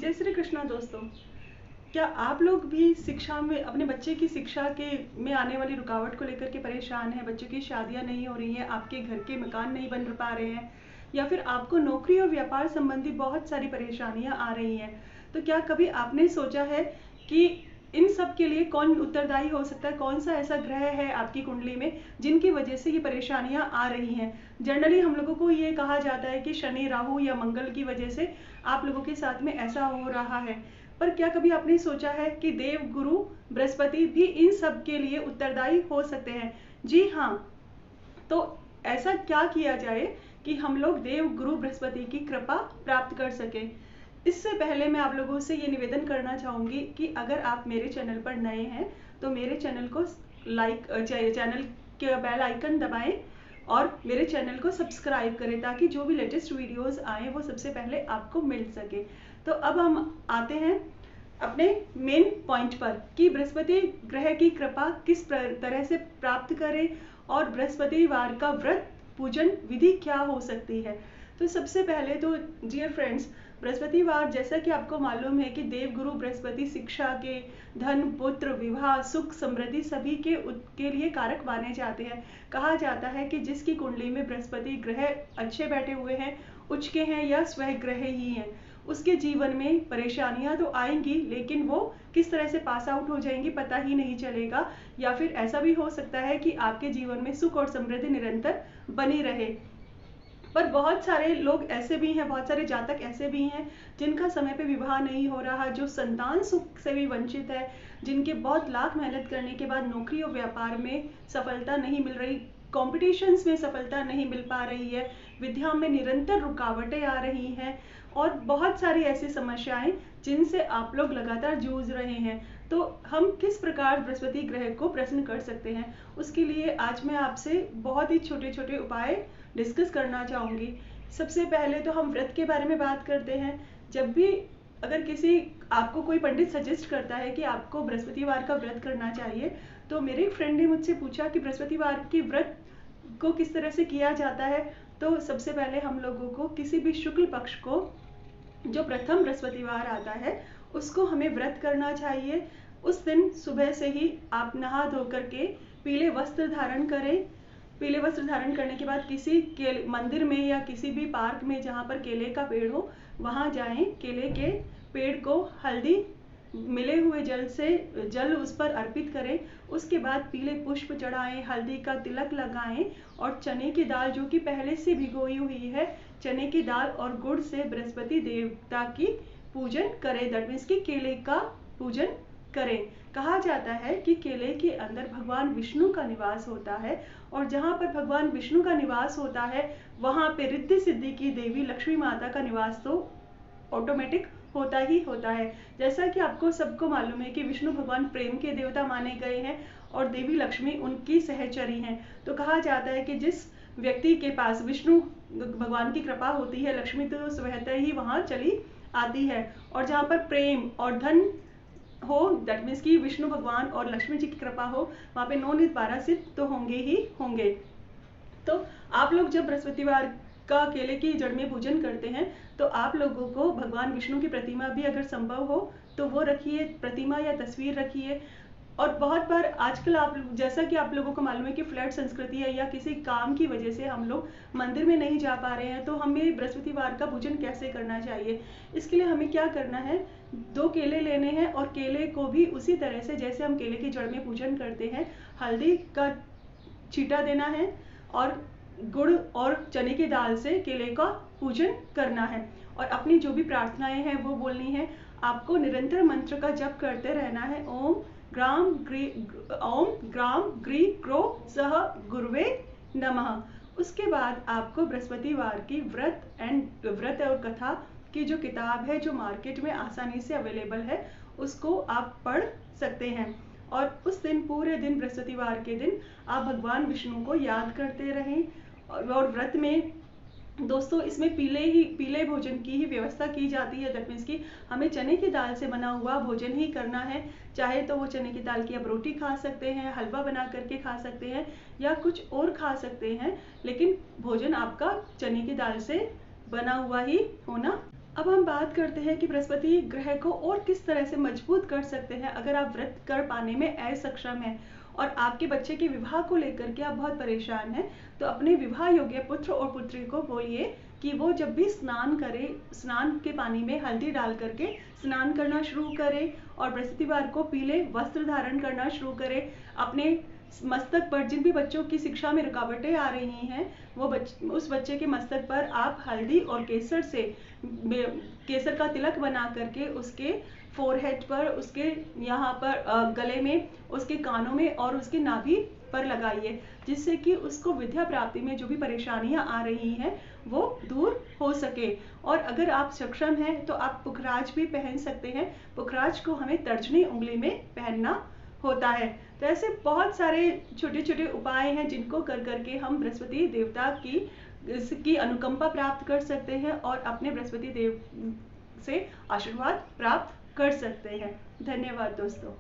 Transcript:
जय श्री कृष्णा दोस्तों। क्या आप लोग भी शिक्षा में अपने बच्चे की शिक्षा के में आने वाली रुकावट को लेकर के परेशान हैं? बच्चों की शादियां नहीं हो रही हैं, आपके घर के मकान नहीं बन पा रहे हैं, या फिर आपको नौकरी और व्यापार संबंधी बहुत सारी परेशानियां आ रही हैं। तो क्या कभी आपने सोचा है कि इन सब के लिए कौन उत्तरदायी हो सकता है? कौन सा ऐसा ग्रह है आपकी कुंडली में जिनकी वजह से ये परेशानियां आ रही हैं? जनरली हम लोगों को ये कहा जाता है कि शनि, राहु या मंगल की वजह से आप लोगों के साथ में ऐसा हो रहा है। पर क्या कभी आपने सोचा है कि देव गुरु बृहस्पति भी इन सब के लिए उत्तरदायी हो सकते हैं? जी हाँ। तो ऐसा क्या किया जाए कि हम लोग देव गुरु बृहस्पति की कृपा प्राप्त कर सकें? इससे पहले मैं आप लोगों से ये निवेदन करना चाहूंगी कि अगर आप मेरे चैनल पर नए हैं तो मेरे चैनल को चैनल के बेल आइकन दबाएं और मेरे चैनल को सब्सक्राइब करें ताकि जो भी लेटेस्ट वीडियोस आए वो सबसे पहले आपको मिल सके। तो अब हम आते हैं अपने मेन पॉइंट पर कि बृहस्पति ग्रह की कृपा किस तरह से प्राप्त करें और बृहस्पतिवार का व्रत पूजन विधि क्या हो सकती है। तो सबसे पहले तो डियर फ्रेंड्स, बृहस्पतिवार जैसा कि आपको मालूम है कि देव गुरु बृहस्पति शिक्षा के, धन, पुत्र, विवाह, सुख, समृद्धि सभी के लिए कारक माने जाते हैं। कहा जाता है कि जिसकी कुंडली में बृहस्पति ग्रह अच्छे बैठे हुए हैं, उच्च के हैं या स्वह ग्रह ही हैं, उसके जीवन में परेशानियां तो आएंगी, लेकिन वो किस तरह से पास आउट हो जाएंगी पता ही नहीं चलेगा। या फिर ऐसा भी हो सकता है कि आपके जीवन में सुख और समृद्धि निरंतर बनी रहे। पर बहुत सारे लोग ऐसे भी हैं, बहुत सारे जातक ऐसे भी हैं जिनका समय पे विवाह नहीं हो रहा, जो संतान सुख से भी वंचित है, जिनके बहुत लाख मेहनत करने के बाद नौकरी और व्यापार में सफलता नहीं मिल रही, कॉम्पिटिशन्स में सफलता नहीं मिल पा रही है, विद्या में निरंतर रुकावटें आ रही हैं और बहुत सारी ऐसी समस्याएं जिनसे आप लोग लगातार जूझ रहे हैं। तो हम किस प्रकार बृहस्पति ग्रह को प्रसन्न कर सकते हैं, उसके लिए आज मैं आपसे बहुत ही छोटे छोटे उपाय डिस्कस करना चाहूंगी। सबसे पहले तो हम व्रत के बारे में बात करते हैं। जब भी अगर किसी आपको कोई पंडित सजेस्ट करता है कि आपको बृहस्पतिवार का व्रत करना चाहिए, तो मेरे एक फ्रेंड ने मुझसे पूछा कि बृहस्पतिवार की व्रत को किस तरह से किया जाता है। तो सबसे पहले हम लोगों को किसी भी शुक्ल पक्ष को जो प्रथम बृहस्पतिवार आता है उसको हमें व्रत करना चाहिए। उस दिन सुबह से ही आप नहा धो करके पीले वस्त्र धारण करें। पीले वस्त्र धारण करने के बाद किसी मंदिर में या किसी भी पार्क में जहाँ पर केले का पेड़ हो वहाँ जाएं। केले के पेड़ को हल्दी मिले हुए जल उस पर अर्पित करें। उसके बाद पीले पुष्प चढ़ाएं, हल्दी का तिलक लगाएं और चने की दाल जो कि पहले से भिगोई हुई है, चने की दाल और गुड़ से बृहस्पति देवता की पूजन करें। दैट मीन्स कि केले का पूजन करें। कहा जाता है कि केले के अंदर भगवान विष्णु का निवास होता है और जहाँ पर भगवान विष्णु का निवास होता है वहाँ पे रिद्धि सिद्धि की देवी लक्ष्मी माता का निवास तो ऑटोमेटिक होता ही होता है। जैसा कि आपको सबको मालूम है कि विष्णु भगवान प्रेम के देवता माने गए हैं और देवी लक्ष्मी उनकी सहचरी हैं। तो कहा जाता है कि जिस व्यक्ति के पास विष्णु भगवान की कृपा होती है, लक्ष्मी तो स्वतः ही वहां चली आती है। और जहाँ पर प्रेम और धन हो, दैट मीन्स कि विष्णु भगवान और लक्ष्मी जी की कृपा हो, वहां पे 9 नित 12 सिद्ध तो होंगे ही होंगे। तो आप लोग जब बृहस्पतिवार का केले की जड़ में पूजन करते हैं तो आप लोगों को भगवान विष्णु की प्रतिमा भी अगर संभव हो तो वो रखिए, प्रतिमा या तस्वीर रखिए। और बहुत बार आजकल आप जैसा कि आप लोगों को मालूम है कि फ्लैट संस्कृति है या किसी काम की वजह से हम लोग मंदिर में नहीं जा पा रहे हैं, तो हमें बृहस्पतिवार का पूजन कैसे करना चाहिए। इसके लिए हमें क्या करना है, 2 केले लेने हैं और केले को भी उसी तरह से जैसे हम केले की जड़ में पूजन करते हैं, हल्दी का छींटा देना है और गुड़ और चने की दाल से केले का पूजन करना है और अपनी जो भी प्रार्थनाएं हैं वो बोलनी है। आपको निरंतर मंत्र का जप करते रहना है, ओम ग्राम ग्री क्रो सह गुरुवे नमः। उसके बाद आपको बृहस्पतिवार की व्रत और कथा की जो किताब है, जो मार्केट में आसानी से अवेलेबल है, उसको आप पढ़ सकते हैं। और उस दिन पूरे दिन, बृहस्पतिवार के दिन, आप भगवान विष्णु को याद करते रहें। और व्रत में दोस्तों इसमें पीले भोजन की ही व्यवस्था की जाती है। दैट मीन्स कि हमें चने की दाल से बना हुआ भोजन ही करना है। चाहे तो वो चने की दाल की आप रोटी खा सकते हैं, हलवा बना करके खा सकते हैं या कुछ और खा सकते हैं, लेकिन भोजन आपका चने की दाल से बना हुआ ही होना अब हम बात करते हैं कि बृहस्पति ग्रह को और किस तरह से मजबूत कर सकते हैं अगर आप व्रत कर पाने में असक्षम हैं और आपके बच्चे के विवाह को लेकर के आप बहुत परेशान हैं, तो अपने विवाह योग्य पुत्र और पुत्री को बोलिए कि वो जब भी स्नान करे, स्नान के पानी में हल्दी डाल करके स्नान करना शुरू करे और बृहस्पतिवार को पीले वस्त्र धारण करना शुरू करे। अपने मस्तक पर जिन भी बच्चों की शिक्षा में रुकावटें आ रही हैं, वो उस बच्चे के मस्तक पर आप हल्दी और केसर से केसर का तिलक बना करके उसके फोरहेड पर, उसके यहाँ पर गले में, उसके कानों में और उसके नाभि पर लगाइए, जिससे कि उसको विद्या प्राप्ति में जो भी परेशानियां आ रही हैं वो दूर हो सके। और अगर आप सक्षम हैं तो आप पुखराज भी पहन सकते हैं। पुखराज को हमें तर्जनी उंगली में पहनना होता है। तो ऐसे बहुत सारे छोटे छोटे उपाय हैं जिनको कर करके हम बृहस्पति देवता की अनुकंपा प्राप्त कर सकते हैं और अपने बृहस्पति देव से आशीर्वाद प्राप्त कर सकते हैं। धन्यवाद दोस्तों।